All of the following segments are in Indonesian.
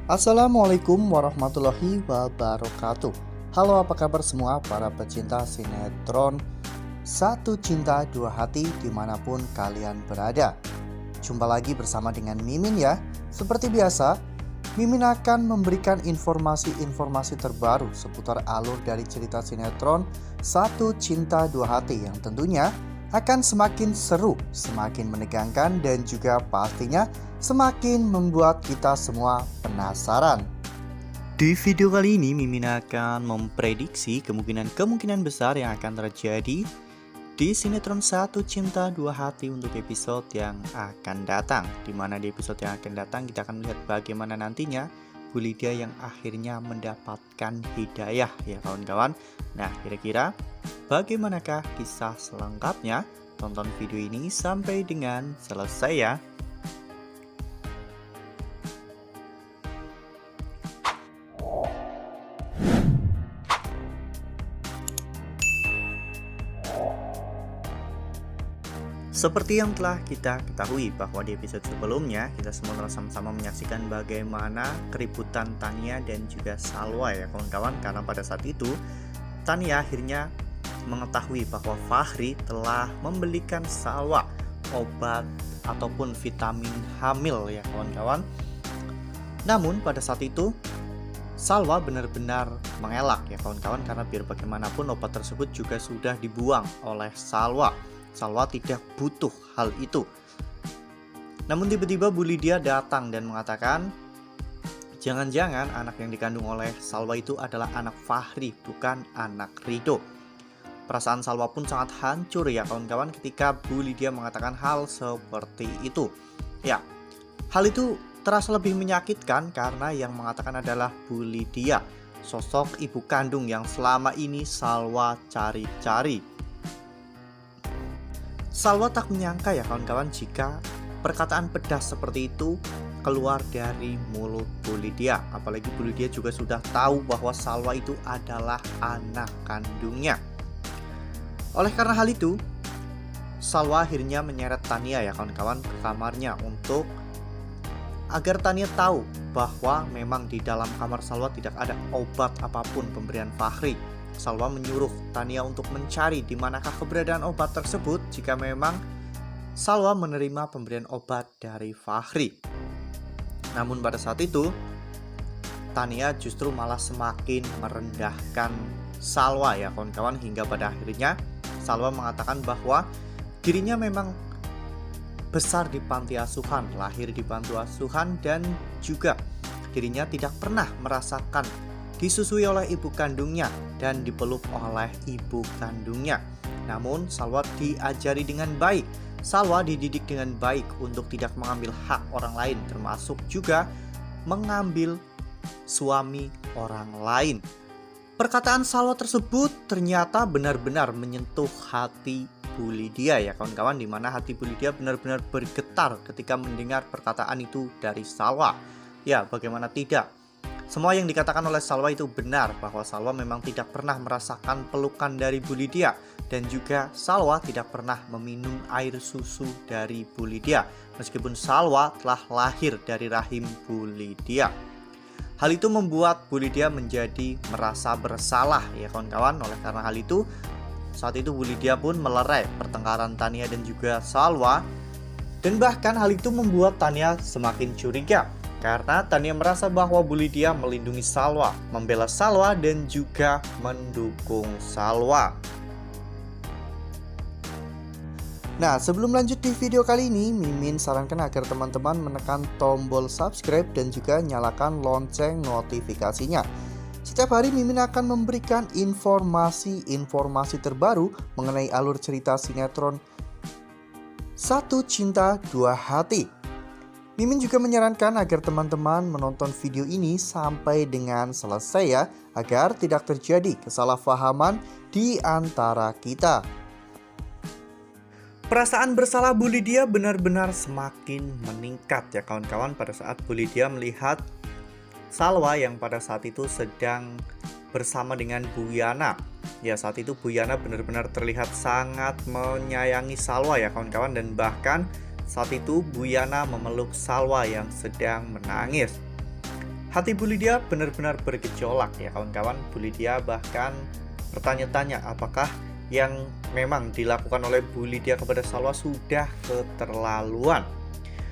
Assalamualaikum warahmatullahi wabarakatuh. Halo, apa kabar semua para pecinta sinetron Satu Cinta Dua Hati dimanapun kalian berada. Jumpa lagi bersama dengan Mimin ya. Seperti biasa, Mimin akan memberikan informasi-informasi terbaru seputar alur dari cerita sinetron Satu Cinta Dua Hati yang tentunya akan semakin seru, semakin menegangkan, dan juga pastinya semakin membuat kita semua penasaran. Di video kali ini Mimin akan memprediksi kemungkinan besar yang akan terjadi di sinetron Satu Cinta Dua Hati untuk episode yang akan datang. Dimana di episode yang akan datang kita akan melihat bagaimana nantinya Bu Lydia yang akhirnya mendapatkan hidayah ya kawan-kawan. Nah, kira-kira bagaimanakah kisah selengkapnya? Tonton video ini sampai dengan selesai ya. Seperti yang telah kita ketahui bahwa di episode sebelumnya kita semua telah sama-sama menyaksikan bagaimana keributan Tania dan juga Salwa ya kawan-kawan. Karena pada saat itu Tania akhirnya mengetahui bahwa Fahri telah membelikan Salwa obat ataupun vitamin hamil ya kawan-kawan. Namun pada saat itu Salwa benar-benar mengelak ya kawan-kawan, karena biar bagaimanapun obat tersebut juga sudah dibuang oleh Salwa. Salwa tidak butuh hal itu. Namun tiba-tiba Bu Lydia datang dan mengatakan, jangan-jangan anak yang dikandung oleh Salwa itu adalah anak Fahri, bukan anak Rido. Perasaan Salwa pun sangat hancur ya kawan-kawan ketika Bu Lydia mengatakan hal seperti itu. Ya, hal itu terasa lebih menyakitkan karena yang mengatakan adalah Bu Lydia, sosok ibu kandung yang selama ini Salwa cari-cari. Salwa tak menyangka ya kawan-kawan jika perkataan pedas seperti itu keluar dari mulut Bu Lydia. Apalagi Bu Lydia juga sudah tahu bahwa Salwa itu adalah anak kandungnya. Oleh karena hal itu, Salwa akhirnya menyeret Tania ya kawan-kawan ke kamarnya untuk agar Tania tahu bahwa memang di dalam kamar Salwa tidak ada obat apapun pemberian Fahri. Salwa menyuruh Tania untuk mencari di manakah keberadaan obat tersebut jika memang Salwa menerima pemberian obat dari Fahri. Namun pada saat itu Tania justru malah semakin merendahkan Salwa ya kawan-kawan, hingga pada akhirnya Salwa mengatakan bahwa dirinya memang besar di panti asuhan, lahir di panti asuhan, dan juga dirinya tidak pernah merasakan disusui oleh ibu kandungnya dan dipeluk oleh ibu kandungnya. Namun Salwa diajari dengan baik, Salwa dididik dengan baik untuk tidak mengambil hak orang lain, termasuk juga mengambil suami orang lain. Perkataan Salwa tersebut ternyata benar-benar menyentuh hati Bu Lydia ya kawan-kawan, dimana hati Bu Lydia benar-benar bergetar ketika mendengar perkataan itu dari Salwa. Ya, bagaimana tidak? Semua yang dikatakan oleh Salwa itu benar, bahwa Salwa memang tidak pernah merasakan pelukan dari Bu Lydia, dan juga Salwa tidak pernah meminum air susu dari Bu Lydia, meskipun Salwa telah lahir dari rahim Bu Lydia. Hal itu membuat Bu Lydia menjadi merasa bersalah ya kawan-kawan. Oleh karena hal itu, saat itu Bu Lydia pun melerai pertengkaran Tania dan juga Salwa, dan bahkan hal itu membuat Tania semakin curiga. Karena Tania merasa bahwa Bu Lydia melindungi Salwa, membela Salwa, dan juga mendukung Salwa. Nah, sebelum lanjut di video kali ini, Mimin sarankan agar teman-teman menekan tombol subscribe dan juga nyalakan lonceng notifikasinya. Setiap hari Mimin akan memberikan informasi terbaru mengenai alur cerita sinetron Satu Cinta Dua Hati. Mimin juga menyarankan agar teman-teman menonton video ini sampai dengan selesai ya, agar tidak terjadi kesalahpahaman di antara kita. Perasaan bersalah Bu Lydia benar-benar semakin meningkat ya kawan-kawan pada saat Bu Lydia melihat Salwa yang pada saat itu sedang bersama dengan Bu Yana. Ya, saat itu Bu Yana benar-benar terlihat sangat menyayangi Salwa ya kawan-kawan, dan bahkan saat itu Bu Yana memeluk Salwa yang sedang menangis. Hati Bu Lydia benar-benar bergejolak ya kawan-kawan. Bu Lydia bahkan bertanya-tanya apakah yang memang dilakukan oleh Bu Lydia kepada Salwa sudah keterlaluan.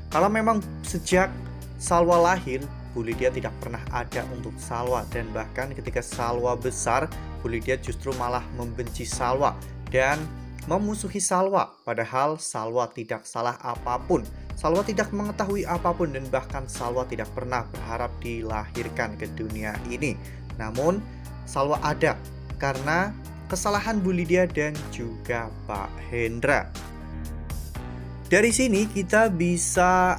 Kalau memang sejak Salwa lahir, Bu Lydia tidak pernah ada untuk Salwa, dan bahkan ketika Salwa besar, Bu Lydia justru malah membenci Salwa dan memusuhi Salwa, padahal Salwa tidak salah apapun. Salwa tidak mengetahui apapun dan bahkan Salwa tidak pernah berharap dilahirkan ke dunia ini. Namun Salwa ada karena kesalahan Bu Lydia dan juga Pak Hendra. Dari sini kita bisa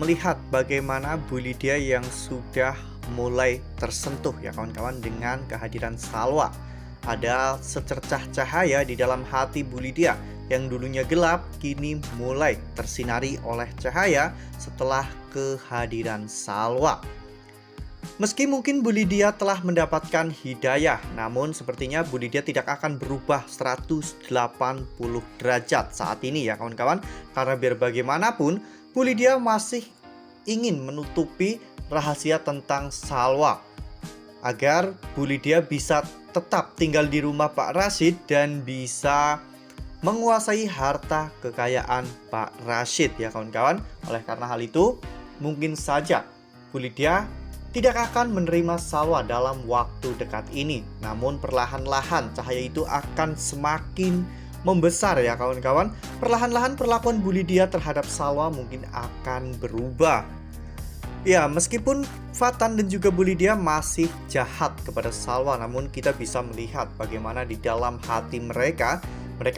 melihat bagaimana Bu Lydia yang sudah mulai tersentuh ya kawan-kawan dengan kehadiran Salwa. Ada secercah cahaya di dalam hati Bu Lydia yang dulunya gelap kini mulai tersinari oleh cahaya setelah kehadiran Salwa. Meski mungkin Bu Lydia telah mendapatkan hidayah, namun sepertinya Bu Lydia tidak akan berubah 180 derajat saat ini ya kawan-kawan. Karena biar bagaimanapun Bu Lydia masih ingin menutupi rahasia tentang Salwa, agar Bu Lydia bisa tetap tinggal di rumah Pak Rashid dan bisa menguasai harta kekayaan Pak Rashid ya kawan-kawan. Oleh karena hal itu, mungkin saja Bu Lydia tidak akan menerima Salwa dalam waktu dekat ini. Namun perlahan-lahan cahaya itu akan semakin membesar ya kawan-kawan. Perlahan-lahan perlakuan Bu Lydia terhadap Salwa mungkin akan berubah. Ya, meskipun Fatan dan juga Bu Lydia masih jahat kepada Salwa, namun kita bisa melihat bagaimana di dalam hati mereka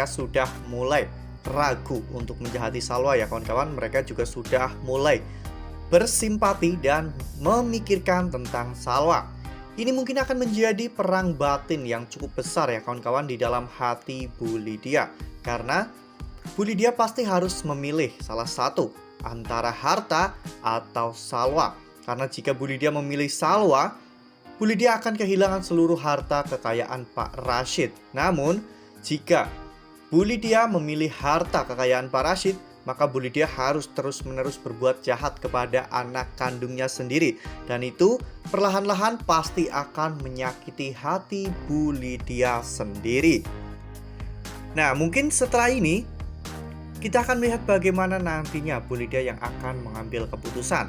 sudah mulai ragu untuk menjahati Salwa ya kawan-kawan. Mereka juga sudah mulai bersimpati dan memikirkan tentang Salwa. Ini mungkin akan menjadi perang batin yang cukup besar ya kawan-kawan di dalam hati Bu Lydia. Karena Bu Lydia pasti harus memilih salah satu antara harta atau Salwa. Karena jika Bu Lydia memilih Salwa, Bu Lydia akan kehilangan seluruh harta kekayaan Pak Rashid. Namun jika Bu Lydia memilih harta kekayaan Pak Rashid, maka Bu Lydia harus terus-menerus berbuat jahat kepada anak kandungnya sendiri. Dan itu perlahan-lahan pasti akan menyakiti hati Bu Lydia sendiri. Nah, mungkin setelah ini kita akan melihat bagaimana nantinya Bu Lydia yang akan mengambil keputusan.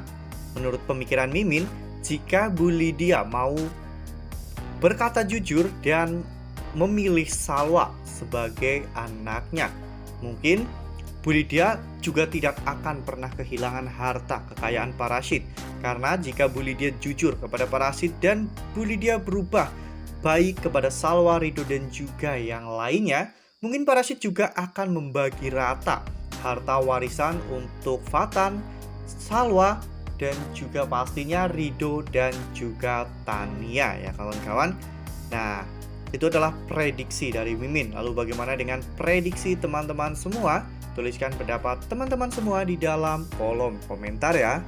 Menurut pemikiran Mimin, jika Bu Lydia mau berkata jujur dan memilih Salwa sebagai anaknya, mungkin Bu Lydia juga tidak akan pernah kehilangan harta kekayaan Pak Rashid. Karena jika Bu Lydia jujur kepada Pak Rashid dan Bu Lydia berubah baik kepada Salwa, Ridho dan juga yang lainnya, mungkin Pak Rashid juga akan membagi rata harta warisan untuk Fatan, Salwa, dan juga pastinya Ridho dan juga Tania ya kawan-kawan. Nah, itu adalah prediksi dari Mimin. Lalu bagaimana dengan prediksi teman-teman semua? Tuliskan pendapat teman-teman semua di dalam kolom komentar ya.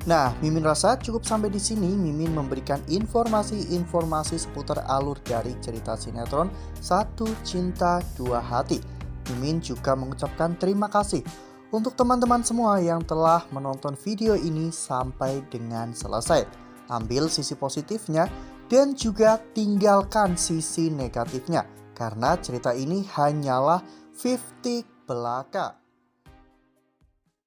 Nah, Mimin rasa cukup sampai di sini. Mimin memberikan informasi-informasi seputar alur dari cerita sinetron Satu Cinta Dua Hati. Mimin juga mengucapkan terima kasih untuk teman-teman semua yang telah menonton video ini sampai dengan selesai. Ambil sisi positifnya dan juga tinggalkan sisi negatifnya, karena cerita ini hanyalah 50 belaka.